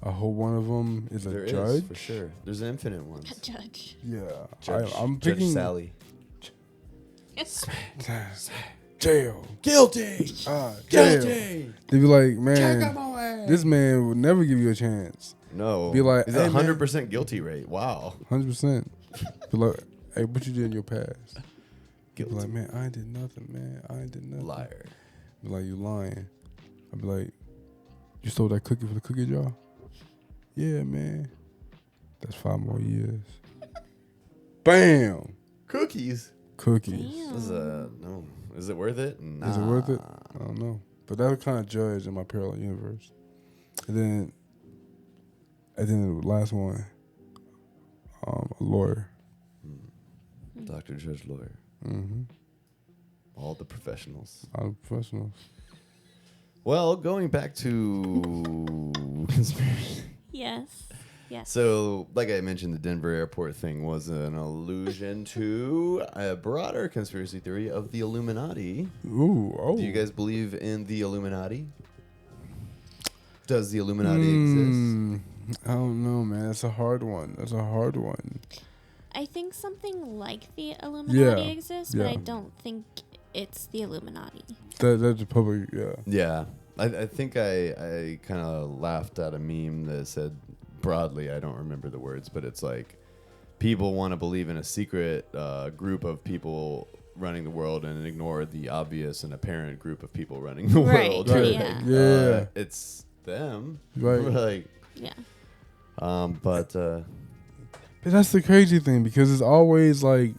I hope one of them is a judge. There is, for sure. There's infinite ones. A judge. Yeah. Judge I'm picking Sally. jail. Guilty. Jail. Guilty. They be like, Check out man, my ass. this man would never give you a chance. No. Be like, it's hey, 100% guilty rate. Wow. 100%. Be like, hey, what you did in your past? Guilty. Be like, man, I ain't did nothing, man. I ain't did nothing. Liar. Be like, you lying. I'd be like, you stole that cookie for the cookie jar? Yeah, man. That's 5 more years. Bam! Cookies. Cookies. Damn. No. Is it worth it? Nah. Is it worth it? I don't know. But that would kind of judge in my parallel universe. And then the last one, a lawyer. Doctor, judge, lawyer. Mm-hmm. All the professionals. All professionals. Well, going back to conspiracy. Yes. Yes. So, like I mentioned, the Denver airport thing was an allusion to a broader conspiracy theory of the Illuminati. Ooh, oh. Do you guys believe in the Illuminati? Does the Illuminati exist? I don't know, man. That's a hard one. I think something like the Illuminati Yeah, exists, yeah. but I don't think it's the Illuminati. That's a public, yeah. Yeah. I think I kind of laughed at a meme that said, broadly, I don't remember the words, but it's like people want to believe in a secret group of people running the world and ignore the obvious and apparent group of people running the Right, world. right. Like, Yeah. it's them. Right. Like, Yeah. but But that's the crazy thing, because it's always like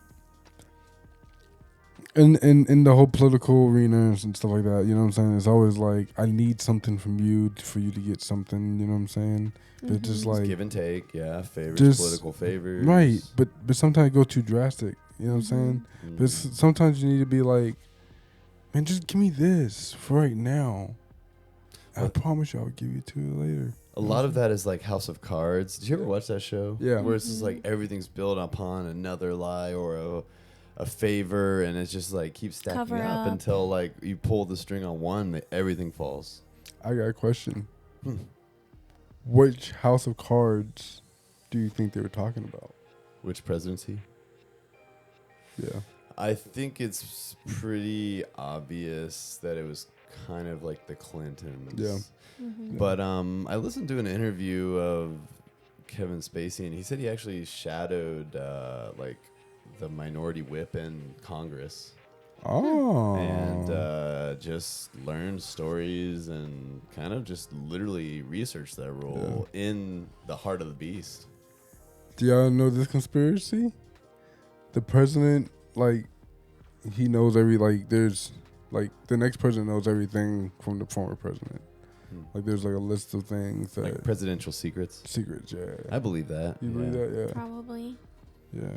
in the whole political arenas and stuff like that, you know what I'm saying? It's always like, I need something from you for you to get something, you know what I'm saying? But it's just like, give and take, yeah, favors, Just- political favors. right, but sometimes it go too drastic, you know what I'm saying? Mm. But sometimes you need to be like, man, just give me this for right now. I promise you I'll give you to you later. A lot of that is like House of Cards. Did you ever watch that show? Yeah. Where it's just like everything's built upon another lie or a favor, and it's just like keeps stacking Cover up up. until like you pull the string on one, everything falls. I got a question. Hmm. Which House of Cards do you think they were talking about? Which presidency? Yeah. I think it's pretty obvious that it was kind of like the Clintons. Yeah. Mm-hmm. But I listened to an interview of Kevin Spacey, and he said he actually shadowed like the minority whip in Congress. Oh. And just learned stories and kind of just literally researched that role in the heart of the beast. Do y'all know this conspiracy? The president, like, he knows there's, like, the next president knows everything from the former president. Like there's like a list of things that Like presidential secrets. Secrets, yeah. I believe that. You believe that, yeah. Probably. Yeah.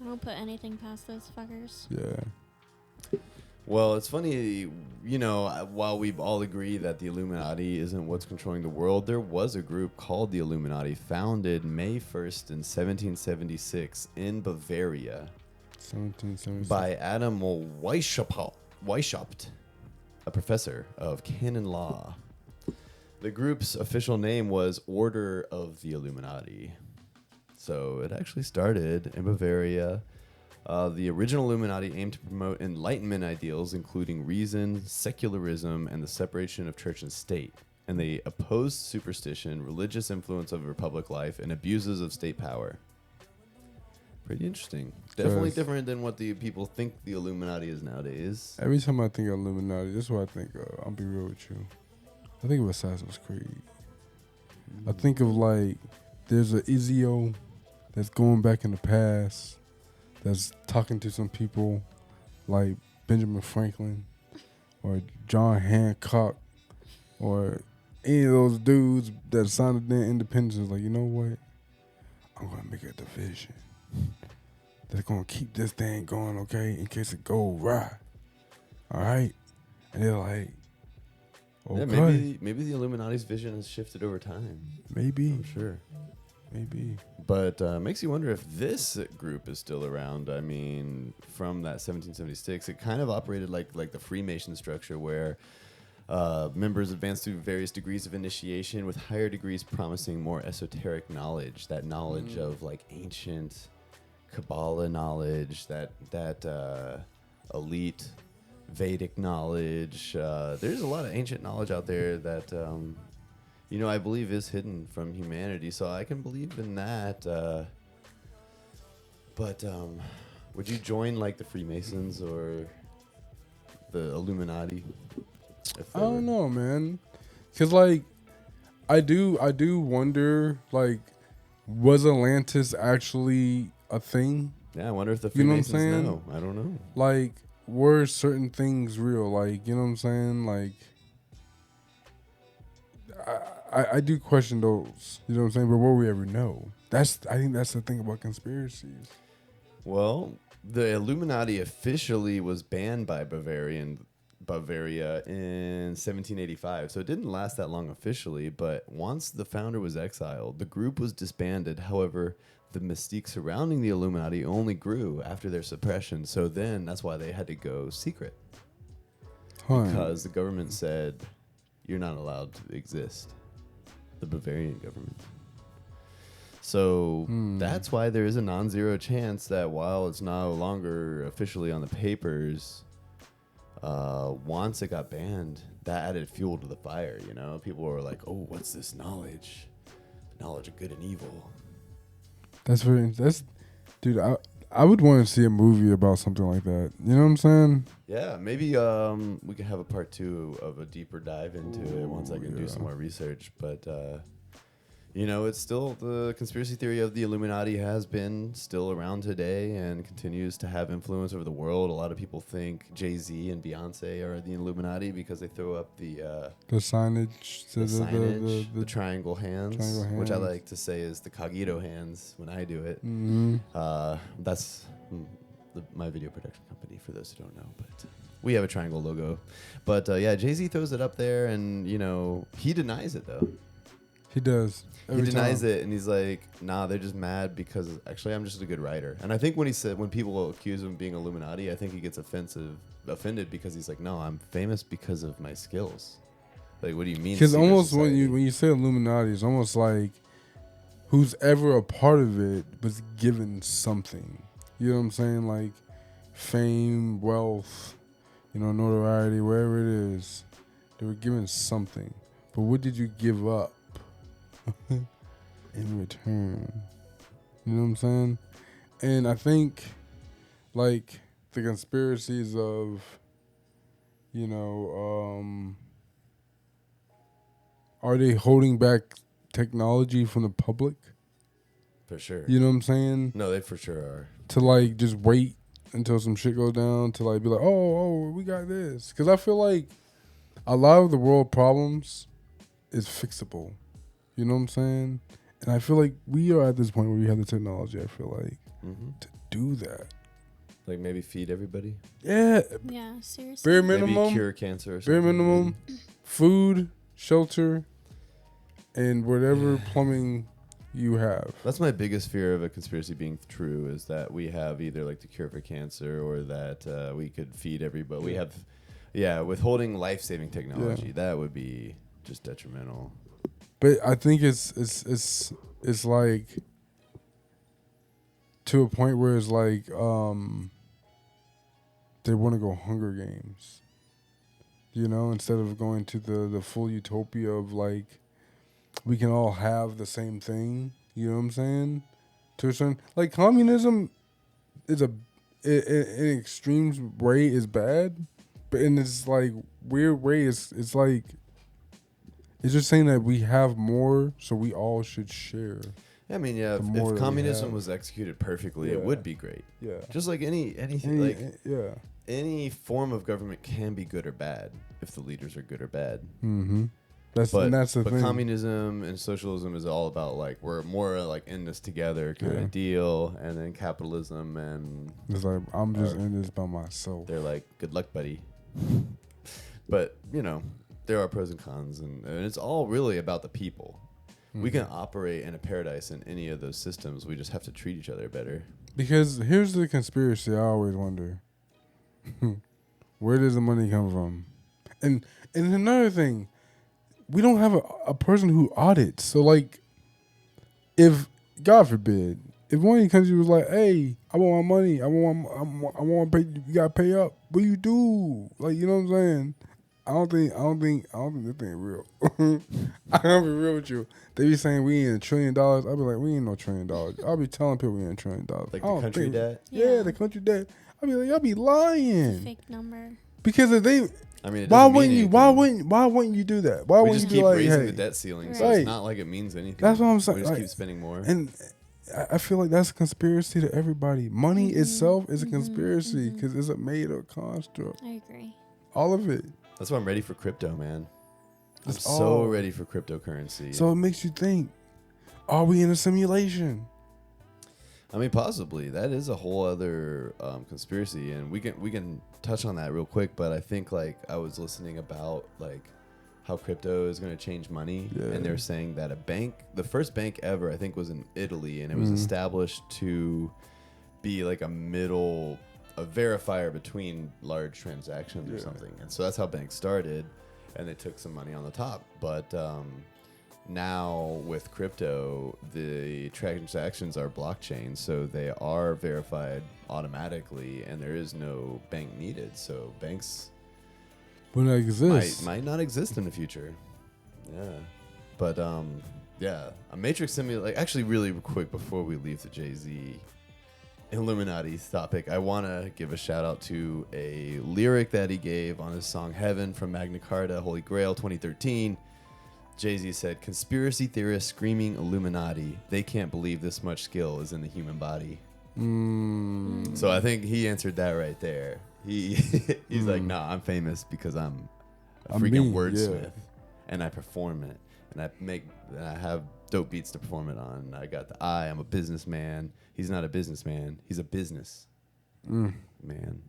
I don't put anything past those fuckers. Yeah. Well, it's funny, you know, while we all agree that the Illuminati isn't what's controlling the world, there was a group called the Illuminati founded May 1st in 1776 in Bavaria 1776. by Adam Weishaupt, a professor of canon law. The group's official name was Order of the Illuminati. So it actually started in Bavaria. The original Illuminati aimed to promote Enlightenment ideals, including reason, secularism, and the separation of church and state. And they opposed superstition, religious influence over public life, and abuses of state power. Pretty interesting. Definitely different than what the people think the Illuminati is nowadays. Every time I think of Illuminati, this is what I think of. I'll be real with you. I think of Assassin's Creed. I think of like, there's an Ezio that's going back in the past, that's talking to some people like Benjamin Franklin or John Hancock or any of those dudes that signed their independence. Like, you know what? I'm going to make a division that's going to keep this thing going, okay, in case it go right. All right? And they're like, okay. Yeah, maybe the Illuminati's vision has shifted over time. Maybe. I'm sure. Maybe. But makes you wonder if this group is still around. I mean, from that 1776, it kind of operated like the Freemason structure where members advanced through various degrees of initiation with higher degrees promising more esoteric knowledge, that knowledge of like ancient Kabbalah knowledge, that elite Vedic knowledge. There's a lot of ancient knowledge out there that you know, I believe is hidden from humanity, so I can believe in that. But would you join like the Freemasons or the Illuminati? I don't know, man. Cause like, I do wonder, like, was Atlantis actually a thing? Yeah, I wonder if the Freemasons know. I don't know. Like, were certain things real? Like, you know what I'm saying? Like, I do question those. You know what I'm saying? But will we ever know? I think that's the thing about conspiracies. Well, the Illuminati officially was banned by Bavaria in 1785, so it didn't last that long officially. But once the founder was exiled, the group was disbanded. However, the mystique surrounding the Illuminati only grew after their suppression. So then that's why they had to go secret. Because the government said, you're not allowed to exist. The Bavarian government. So that's why there is a non-zero chance that while it's no longer officially on the papers, once it got banned, that added fuel to the fire, you know? People were like, oh, what's this knowledge? Knowledge of good and evil. Dude, I would want to see a movie about something like that. You know what I'm saying? Yeah, maybe we can have a part 2 of a deeper dive into it once I can do some more research. But, you know, it's still the conspiracy theory of the Illuminati has been still around today and continues to have influence over the world. A lot of people think Jay-Z and Beyonce are the Illuminati because they throw up the signage, the triangle hands, which I like to say is the Cogito hands when I do it. Mm-hmm. That's my video production company, for those who don't know, but we have a triangle logo. But yeah, Jay-Z throws it up there, and you know he denies it though. He does. He denies it, and he's like, "Nah, they're just mad because actually I'm just a good writer." And I think when people accuse him of being Illuminati, I think he gets offended because he's like, "No, I'm famous because of my skills." Like, what do you mean? Because almost when you say Illuminati, it's almost like who's ever a part of it was given something. You know what I'm saying? Like fame, wealth, you know, notoriety, wherever it is, they were given something. But what did you give up in return? You know what I'm saying? And I think, like, the conspiracies of, you know, are they holding back technology from the public? For sure. You know what I'm saying? No, they for sure are. To, like, just wait until some shit goes down to, like, be like, oh, we got this. Because I feel like a lot of the world problems is fixable. You know what I'm saying? And I feel like we are at this point where we have the technology, I feel like, to do that. Like maybe feed everybody? Yeah. Yeah, seriously. Bare minimum. Maybe cure cancer or something. Bare minimum. Food, shelter, and whatever plumbing you have. That's my biggest fear of a conspiracy being true, is that we have either like the cure for cancer or that we could feed everybody. We have, withholding life-saving technology. That would be just detrimental. But I think it's like to a point where it's like they want to go Hunger Games, you know, instead of going to the full utopia of like we can all have the same thing. You know what I'm saying? To a certain, like, communism is in extreme way is bad, but in this like weird way it's like it's just saying that we have more, so we all should share. I mean, yeah, if communism was executed perfectly, it would be great. Yeah. Just like anything, any form of government can be good or bad if the leaders are good or bad. Mm-hmm. That's the thing. Communism and socialism is all about like we're more like in this together kind of deal, and then capitalism and it's like I'm just in this by myself. They're like, good luck, buddy. But you know, there are pros and cons, and it's all really about the people. Mm-hmm. We can operate in a paradise in any of those systems. We just have to treat each other better. Because here's the conspiracy I always wonder: where does the money come from? And another thing. We don't have a person who audits. So, like, if, God forbid, if one of the countries was like, hey, I want my money, I want to pay, you got to pay up, what do you do? Like, you know what I'm saying? I don't think this thing real. I'm going to be real with you. They be saying we ain't $1 trillion. I'll be like, we ain't no $1 trillion. I'll be telling people we ain't $1 trillion. Like the country debt? Yeah, the country debt. I'll be like, y'all be lying. It's a fake number. Because if they... I mean, why wouldn't you do that? Why wouldn't you keep like, raising the debt ceiling? So it's not like it means anything. That's what I'm saying. We just keep spending more. And I feel like that's a conspiracy to everybody. Money itself is a conspiracy because it's a made-up construct. I agree. All of it. That's why I'm ready for crypto, man. I'm so ready for cryptocurrency. So it makes you think: are we in a simulation? I mean, possibly. That is a whole other conspiracy, and we can touch on that real quick. But I think like I was listening about like how crypto is going to change money, and they're saying that the first bank ever, I think, was in Italy, and it was established to be like a verifier between large transactions or something. And so that's how banks started, and they took some money on the top. But now with crypto, the transactions are blockchain, so they are verified automatically, and there is no bank needed. So banks might not exist in the future. Yeah, but a Matrix simulation. Actually, really quick before we leave the Jay-Z Illuminati topic, I want to give a shout out to a lyric that he gave on his song "Heaven" from Magna Carta, Holy Grail, 2013. Jay-Z said, "Conspiracy theorists screaming Illuminati. They can't believe this much skill is in the human body." So I think he answered that right there. He's like, "Nah, I'm famous because I'm a freaking wordsmith, and I perform it, and I have dope beats to perform it on. I got the eye. I'm a businessman. He's not a businessman. He's a business man."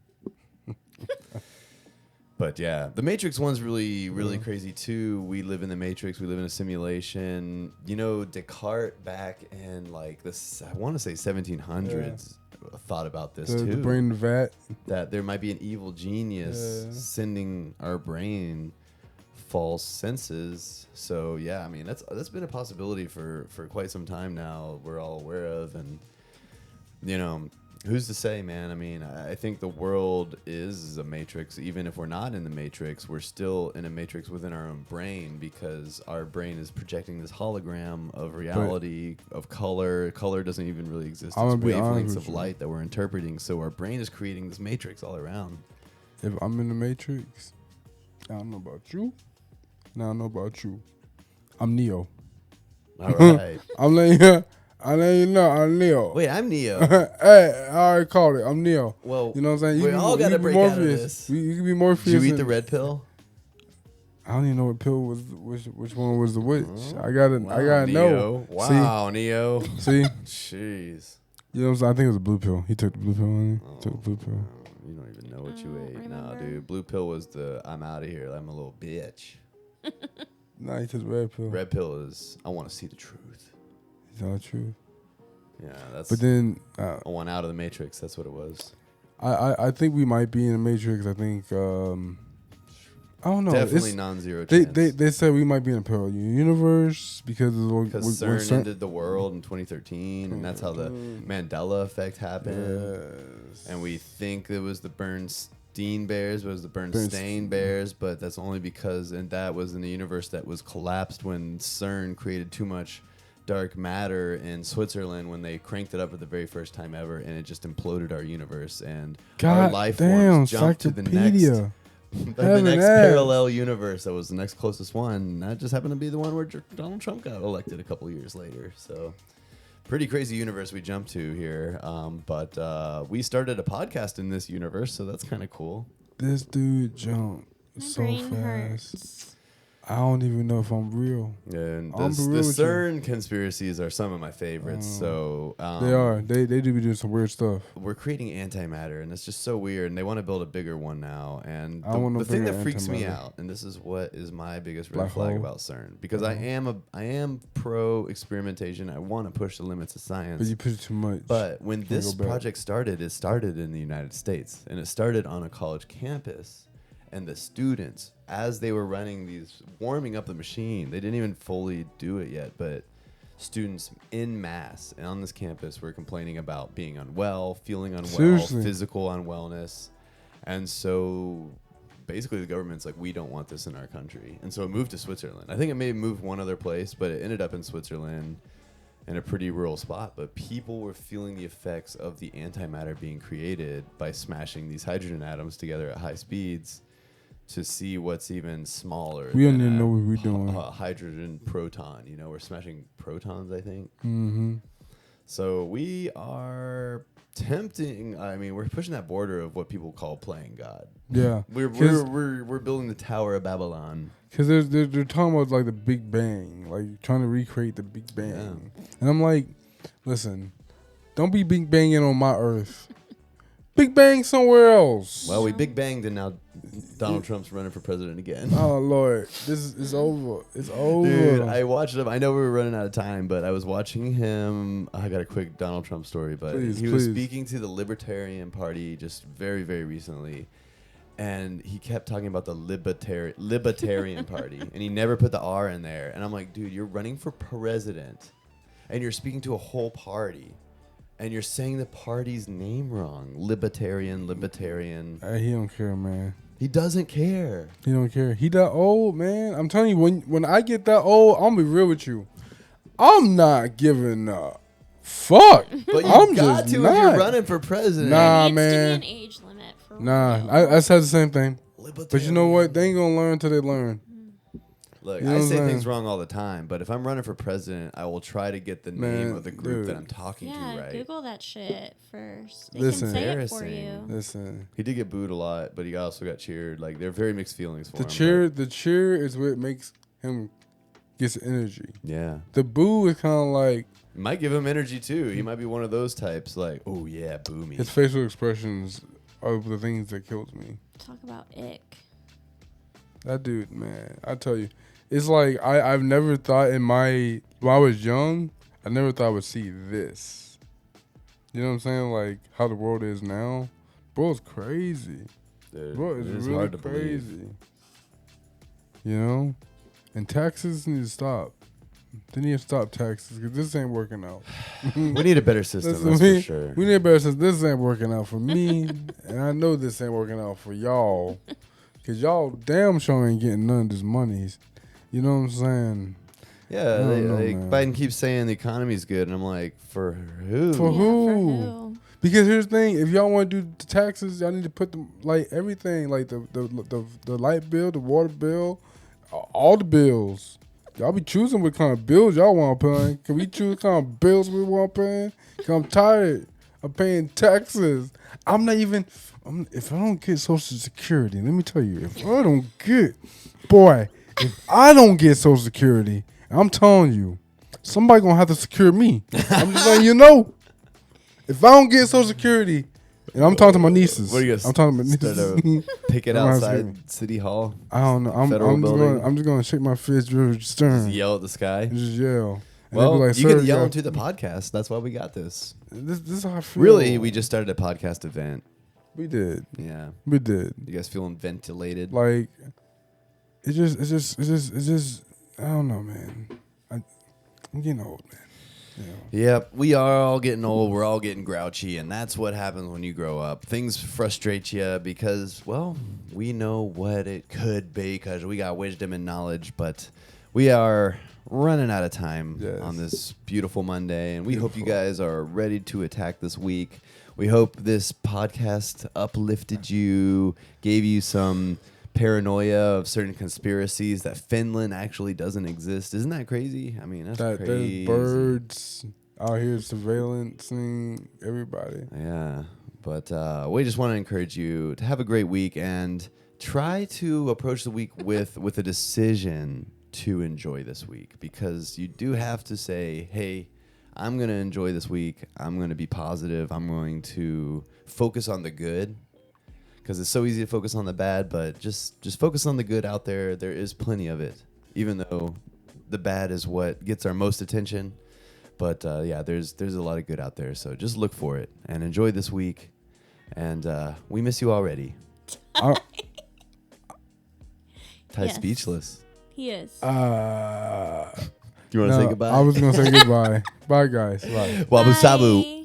But yeah, the Matrix one's really, really crazy too. We live in the Matrix. We live in a simulation. You know, Descartes back in like this, I want to say 1700s, thought about this too. The brain vat. That there might be an evil genius sending our brain false senses. So yeah, I mean that's been a possibility for quite some time now. We're all aware of, and you know. Who's to say, man? I mean, I think the world is a matrix. Even if we're not in the matrix, we're still in a matrix within our own brain, because our brain is projecting this hologram of reality, of color. Color doesn't even really exist. It's wavelengths of light that we're interpreting. So our brain is creating this matrix all around. If I'm in the matrix, I don't know about you. Now I know about you. I'm Neo. All right. I'm letting you know, I'm Neo. Wait, I'm Neo. Hey, I already called it. I'm Neo. Well, you know what I'm saying? We all got to break out of this. You can be Morpheus. Did you eat the red pill? I don't even know what pill was which one was the which. I gotta Neo. know. Wow, Neo. See, jeez. you know what I'm saying? I think it was a blue pill. He took the blue pill. Took the blue pill. You don't even know what you ate. Remember. Nah, dude. Blue pill was the I'm out of here. I'm a little bitch. Nah, he took the red pill. Red pill is I want to see the truth. It's all true. Yeah, that's. But then I want out of the Matrix. That's what it was. I think we might be in the Matrix. I think I don't know. Definitely non-zero chance. They said we might be in a parallel universe because CERN ended the world in 2013, and that's how the Mandela effect happened. Yes. And we think it was the Bernstein Bears, but it was the Bernstein Bears, but that's only because, and that was in the universe that was collapsed when CERN created too much dark matter in Switzerland when they cranked it up for the very first time ever, and it just imploded our universe, and our life forms jumped to the next. The next parallel universe that was the next closest one. And that just happened to be the one where Donald Trump got elected a couple years later. So pretty crazy universe we jumped to here. But we started a podcast in this universe, so that's kind of cool. This dude jumped so fast. Hurts. I don't even know if I'm real. And the CERN conspiracies are some of my favorites. So they are. They do be doing some weird stuff. We're creating antimatter, and it's just so weird. And they want to build a bigger one now. And the thing that freaks me out, and this is what is my biggest red flag about CERN, because I am pro experimentation. I want to push the limits of science. But you push it too much. But when this project started, it started in the United States, and it started on a college campus. And the students, as they were warming up the machine, they didn't even fully do it yet, but students en masse on this campus were complaining about being unwell, feeling unwell, Seriously. Physical unwellness. And so basically the government's like, we don't want this in our country. And so it moved to Switzerland. I think it may have moved one other place, but it ended up in Switzerland in a pretty rural spot. But people were feeling the effects of the antimatter being created by smashing these hydrogen atoms together at high speeds to see what's even smaller. We don't even know what we're doing. Hydrogen proton. We're smashing protons, I think. Mm-hmm. So we are tempting. I mean, we're pushing that border of what people call playing God. Yeah, we're building the Tower of Babylon. Because they're talking about like the Big Bang, like trying to recreate the Big Bang, and I'm like, listen, don't be Big Banging on my Earth. Big Bang somewhere else. Well, we Big Banged, and now Donald Trump's running for president again. Oh, Lord. This is over. It's over. Dude, I watched him. I know we were running out of time, but I was watching him. I got a quick Donald Trump story, but he was speaking to the Libertarian Party just very, very recently. And he kept talking about the Libertarian Party, and he never put the R in there. And I'm like, dude, you're running for president, and you're speaking to a whole party. And you're saying the party's name wrong. Libertarian. He don't care, man. He doesn't care. He don't care. He that old, man. I'm telling you, when I get that old, I'm going to be real with you. I'm not giving a fuck. But I'm got just to not. if you're running for president. Nah, there needs man. to be an age limit for I said the same thing. But you know what? They ain't going to learn until they learn. Look, you know I say things wrong all the time, but if I'm running for president, I will try to get the name of the group that I'm talking to right. Google that shit first. They Listen, can say it for you. Listen. He did get booed a lot, but he also got cheered. Like, they're very mixed feelings for him. The cheer is what makes him gets energy. Yeah. The boo is kind of like. It might give him energy, too. He might be one of those types, like, oh, yeah, boo me. His facial expressions are the things that kills me. Talk about ick. That dude, man, I tell you. It's like I've never thought when I was young, I never thought I would see this. You know what I'm saying? Like how the world is now. Bro, it's crazy. Dude, bro, it's really hard to crazy. believe. You know? And taxes need to stop. They need to stop taxes because this ain't working out. We need a better system, that's for sure. We need a better system. This ain't working out for me. And I know this ain't working out for y'all. Because y'all damn sure ain't getting none of this money. You know what I'm saying? Yeah, Biden keeps saying the economy's good, and I'm like, for who? For who? Because here's the thing: if y'all want to do the taxes, y'all need to put them like everything, like the light bill, the water bill, all the bills. Y'all be choosing what kind of bills y'all want to pay. Can we choose what kind of bills we want to pay? Cause I'm tired of paying taxes. If I don't get Social Security, let me tell you, if I don't get, boy. if I don't get Social Security, I'm telling you, somebody gonna have to secure me. I'm just letting you know. If I don't get Social Security, and I'm talking to my nieces. What are you I'm talking to my nieces. Pick it I'm gonna have outside City Hall. I don't know. I'm just gonna shake my fist, stern. Just yell at the sky. Just yell. And Well, they be like, you "Sir, can yell into the podcast. That's why we got this. This is how I feel. Really, we just started a podcast event. We did. Yeah, We did. you guys feeling ventilated? Like, it's just. I don't know, man. I'm getting old, man. Yep, we are all getting old. We're all getting grouchy, and that's what happens when you grow up. Things frustrate you because, well, we know what it could be because we got wisdom and knowledge, but we are running out of time on this beautiful Monday, and we hope you guys are ready to attack this week. We hope this podcast uplifted you, gave you some paranoia of certain conspiracies that Finland actually doesn't exist. Isn't that crazy? I mean, that's crazy. There's birds out here surveillancing everybody. Yeah, but we just want to encourage you to have a great week and try to approach the week with a decision to enjoy this week, because you do have to say, hey, I'm going to enjoy this week. I'm going to be positive. I'm going to focus on the good, because it's so easy to focus on the bad, but just focus on the good out there. There is plenty of it, even though the bad is what gets our most attention. But yeah, there's a lot of good out there. So just look for it and enjoy this week. And we miss you already. Ty's Yes. speechless. He is. Do you want to say goodbye? I was going to say goodbye. Bye, guys. Bye. WABU Bye. SABU.